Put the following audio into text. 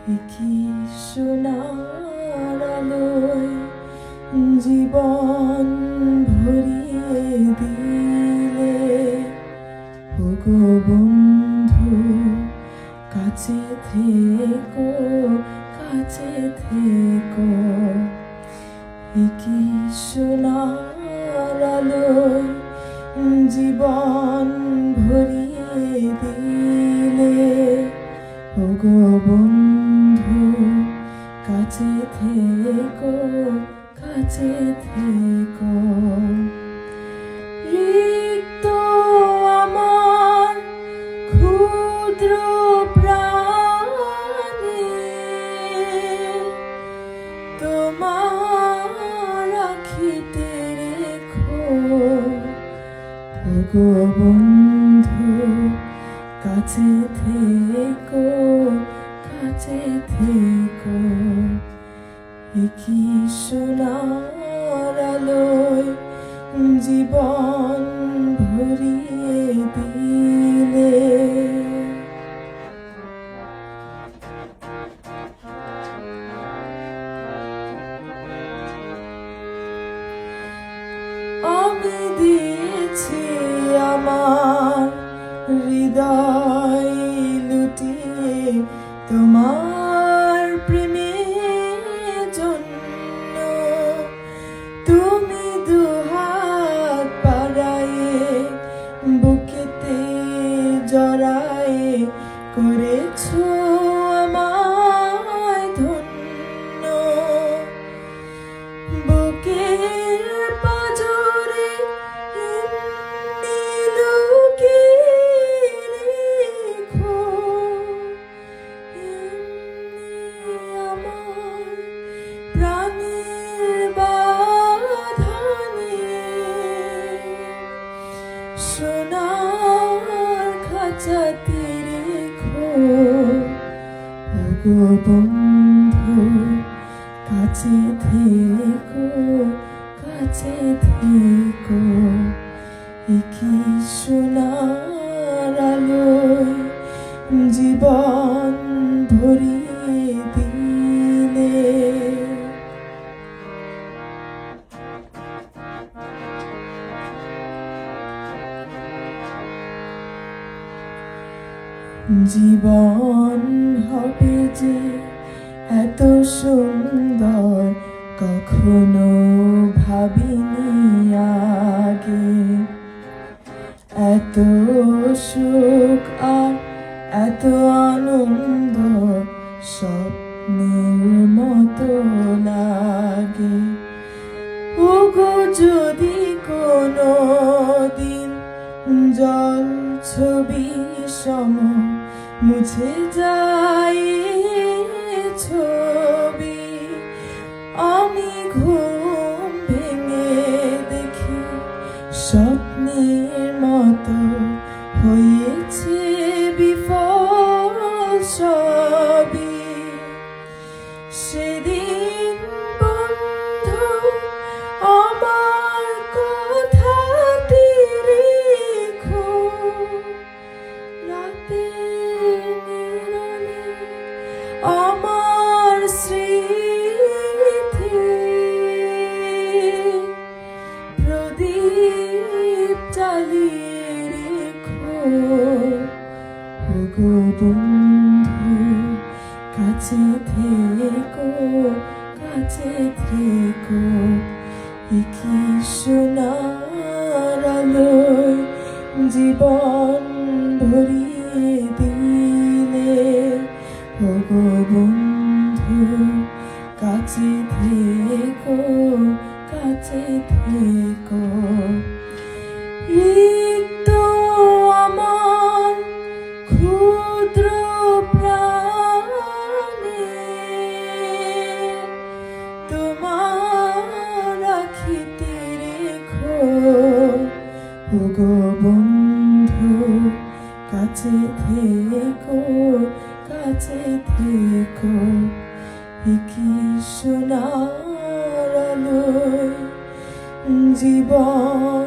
কি সোনার আলোয় জীবন ভরিয়ে দিলে, ওগো বন্ধু কাছে থেকো, কাছে থেকো। কি সোনার আলোয় জীবন ভরিয়ে দিলে, ওগো বন্ধু কাছে থেকো, কাছে থেকো। রিক্ত আমার ক্ষুদ্র প্রাণে তোমার আখিতে রেখো, ওগো বন্ধু কাছে থেকো, কাছে থেকো। কি সোনার আলোয় জীবন ভরিয়ে দিলে। আমি দিয়েছি আমার হৃদয় লুটিয়ে তোমার প্রেমের জন্য, তুমি দুহাত বাড়ায়ে বুকেতে জড়ায়ে করেছো আমায় ধন্য। বুকের পাঁজরে এমনি লুকিয়ে রেখো, এমনি আমার প্রাণের বাঁধনে সোনার খাঁচাতে রেখো, ওগো বন্ধু কাছে থেকো, কাছে থেকো। কি সোনার আলোয় জীবন ভরিয়ে দিলে। জীবন হবে যে এত সুন্দর কখনো ভাবিনি আগে, এত সুখ আর এত আনন্দ স্বপ্নের মতো লাগে। ওগো যদি কোনো দিন জল ছবি সম মুছে যায় ছবি, আমি ঘুম ভেঙে দেখি স্বপ্নের মতো হয়েছে বিফল সবই। সেদিন বন্ধু আমার কথাটি রেখো, রাতের নীরবে আমার স্মৃতি প্রদীপ জ্বালিয়ে রেখো, ওগো বন্ধু কাছে থেকো, কাছে থেকো। কি সোনার আলোয় জীবন ভরিয়ে দিলে, ওগো বন্ধু কাছে থেকো, কাছে থেকো। রিক্ত আমার ক্ষুদ্র প্রাণে তোমার আখিতে রেখো, ওগো বন্ধু কাছে থেকো, কাছে থেকো। কি সোনার আলোয় জীবন